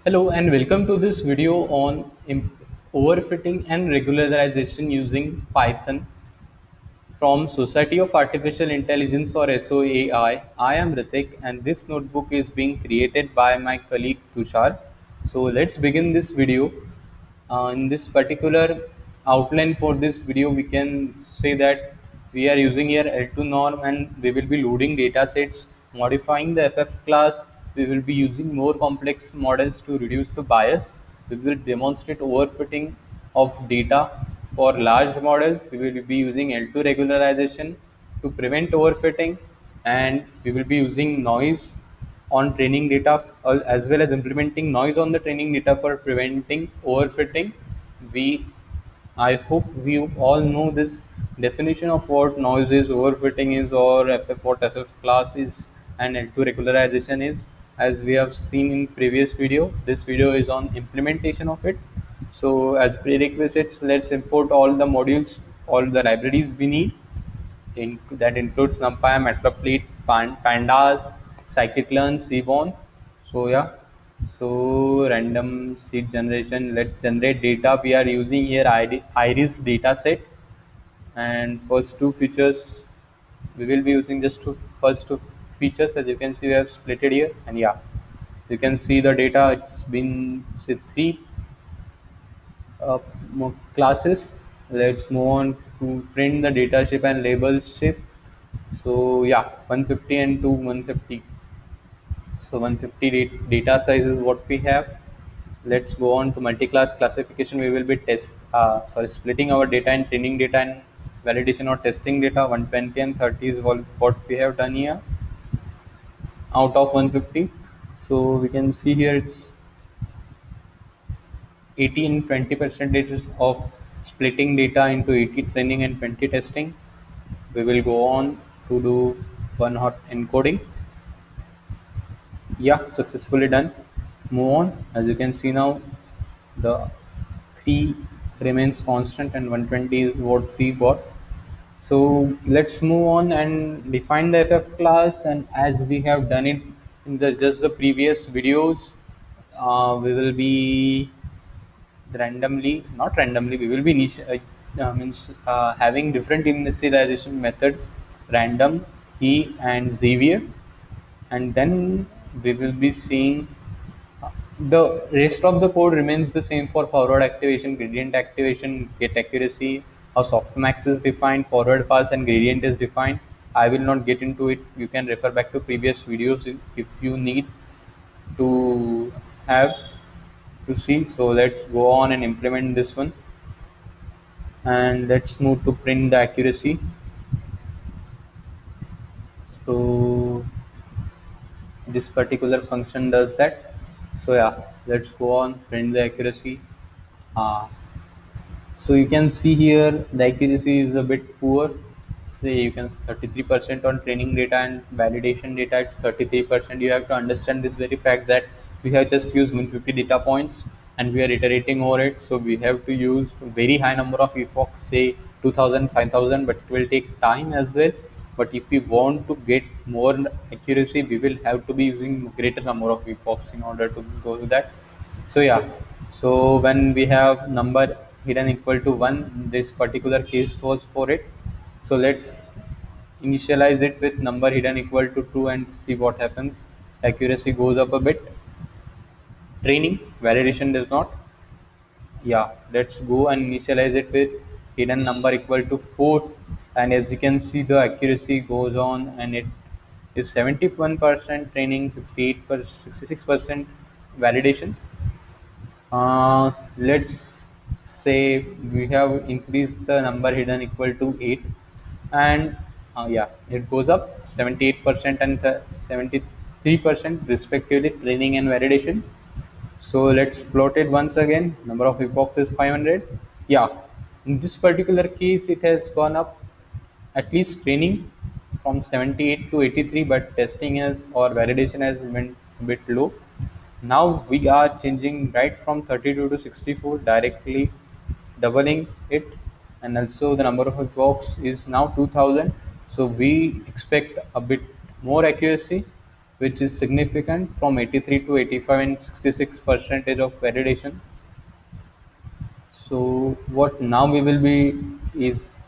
Hello and welcome to this video on overfitting and regularization using Python from Society of Artificial Intelligence or SOAI. I am Ritik and this notebook is being created by my colleague Tushar. So let's begin this video. In this particular outline for this video, we can say that we are using here L2 norm and we will be loading data sets, modifying the FF class. We will be using more complex models to reduce the bias. We will demonstrate overfitting of data for large models. We will be using L2 regularization to prevent overfitting, and we will be using noise on training data as well as implementing noise on the training data for preventing overfitting. We I hope we all know this definition of what noise is, overfitting is, or what FF class is, and L2 regularization is. As we have seen in previous video, this video is on implementation of it. So as prerequisites, let's import all the modules, all the libraries we need that includes NumPy, Matplotlib, Pandas, Scikit-learn, Seaborn. So yeah, so random seed generation. Let's generate data. We are using here Iris data set, and first two features we will be using just first two features. As you can see, we have split it here, and yeah, you can see the data. It's been say three classes. Let's move on to print the data shape and label shape. So yeah, 150 and 150. So 150 data size is what we have. Let's go on to multi-class classification. We will be splitting our data and training data and validation or testing data. 120 and 30 is what we have done here out of 150. So we can see here it's 80 and 20 percentages of splitting data into 80 training and 20 testing. We will go on to do one hot encoding. Yeah, successfully done. Move on. As you can see now, the 3 remains constant and 120 is what we got. So let's move on and define the FF class. And as we have done it in the just the previous videos, we will be not randomly, we will be having different initialization methods, random, key, and Xavier, and then we will be seeing the rest of the code remains the same for forward activation, gradient activation, get accuracy, how softmax is defined, forward pass and gradient is defined. I will not get into it. You can refer back to previous videos if you need to have to see. So let's go on and implement this one, and let's move to print the accuracy. So this particular function does that. So yeah, let's go on print the accuracy. uh, So you can see here the accuracy is a bit poor. Say you can 33% on training data and validation data. It's 33%. You have to understand this very fact that we have just used 150 data points and we are iterating over it. So we have to use very high number of epochs, say 2000, 5000, but it will take time as well. But if we want to get more accuracy, we will have to be using greater number of epochs in order to go to that. So yeah, so when we have number hidden equal to 1, this particular case was for it. So let's initialize it with number hidden equal to 2 and see what happens. Accuracy goes up a bit. Training, validation does not. Yeah, let's go and initialize it with hidden number equal to 4, and as you can see the accuracy goes on and it is 71% training, 66% validation. Let's say we have increased the number hidden equal to 8, and yeah, it goes up 78% and 73% respectively, training and validation. So let's plot it once again. Number of epochs is 500. Yeah, in this particular case, it has gone up at least training from 78 to 83, but testing has or validation has went a bit low. Now we are changing right from 32 to 64, directly doubling it, and also the number of epochs is now 2000. So we expect a bit more accuracy. which is significant from 83 to 85 and 66 percentage of validation. So what now we will be is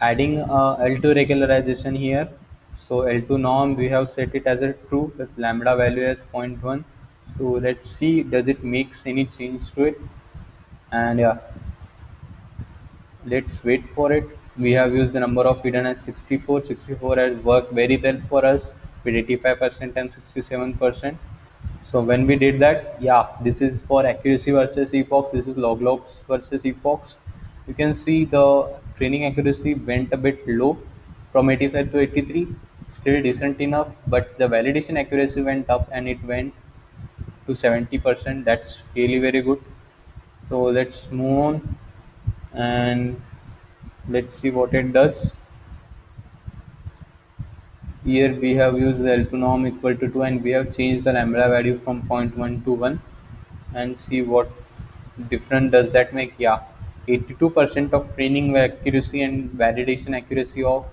adding L2 regularization here. So L2 norm we have set it as a true with lambda value as zero point 0.1. So let's see does it makes any change to it, and yeah, let's wait for it. We have used the number of hidden as 64. 64 has worked very well for us with 85% and 67%. So when we did that, yeah, this is for accuracy versus epochs. This is log logs versus epochs. You can see the training accuracy went a bit low from 85 to 83. Still decent enough, but the validation accuracy went up and it went to 70%. That's really very good. So let's move on and let's see what it does. Here we have used the L2 norm equal to 2 and we have changed the lambda value from zero point 0.1 to 1 and see what different does that make. Yeah, 82% of training accuracy and validation accuracy of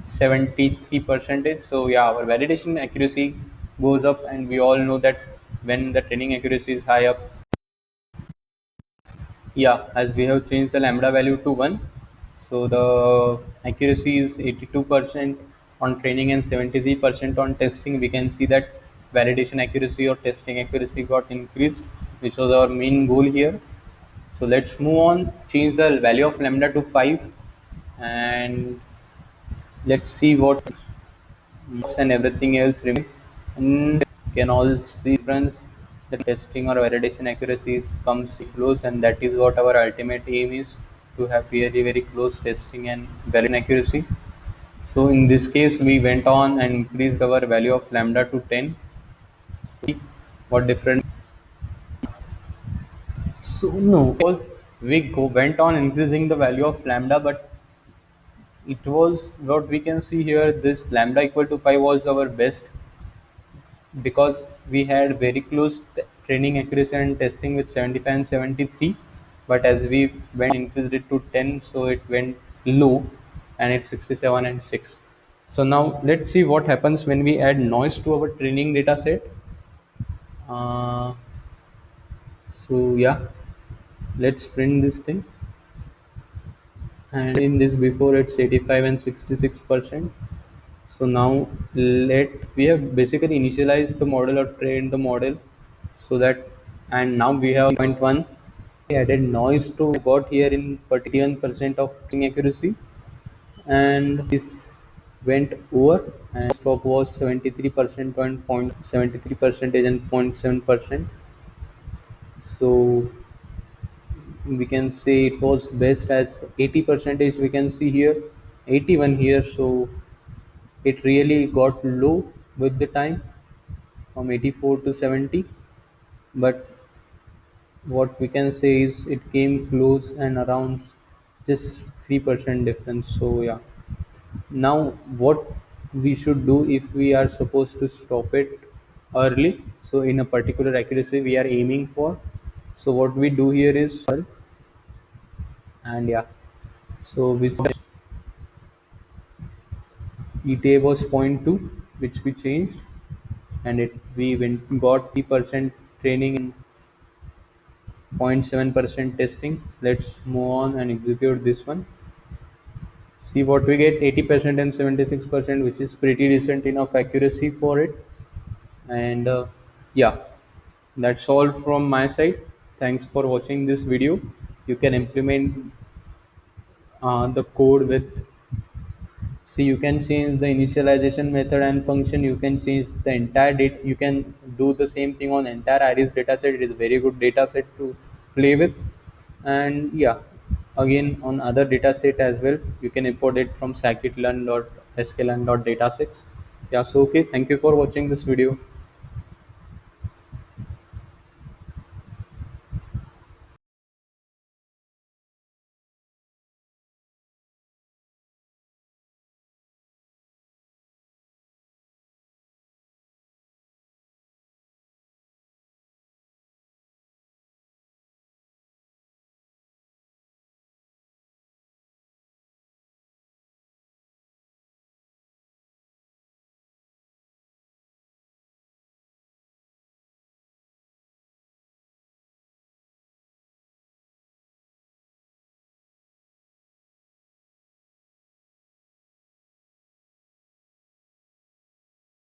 73 percentage. So yeah, our validation accuracy goes up and we all know that when the training accuracy is high up, yeah, as we have changed the lambda value to 1, so the accuracy is 82% on training and 73% on testing. We can see that validation accuracy or testing accuracy got increased, which was our main goal here. So let's move on, change the value of lambda to 5 and let's see what marks and everything else remain. And you can all see difference. The testing or validation accuracies comes close, and that is what our ultimate aim is, to have really very close testing and validation accuracy. So in this case, we went on and increased our value of lambda to 10. See what different. So no, because we went on increasing the value of lambda, but it was what we can see here. This lambda equal to 5 was our best because we had very close training accuracy and testing with 75 and 73, but as we went increased it to 10, so it went low and it's 67 and 6. So now let's see what happens when we add noise to our training data set. So yeah, let's print this thing, and in this before it's 85 and 66%. So now let we have basically initialized the model or trained the model, so that, and now we have point 1. We added noise to got here in 41% of training accuracy, and this went over and stop was 73% and 0.73 percentage and 0.7%. So we can say it was best as 80 percentage. We can see here 81 here. So it really got low with the time from 84 to 70, but what we can say is it came close and around just 3% difference. So yeah, now what we should do if we are supposed to stop it early, so in a particular accuracy we are aiming for, so what we do here is, and yeah, so we ETA was zero point 0.2, which we changed, and it we went got 3% training in 0.7% testing. Let's move on and execute this one. See what we get, 80% and 76%, which is pretty decent enough accuracy for it. And yeah, that's all from my side. Thanks for watching this video. You can implement the code with, see, you can change the initialization method and function. You can change the entire data. You can do the same thing on entire iris dataset. It is very good dataset to play with. And yeah, again on other dataset as well. You can import it from scikit-learn.sklearn.datasets. Yeah, so okay. Thank you for watching this video.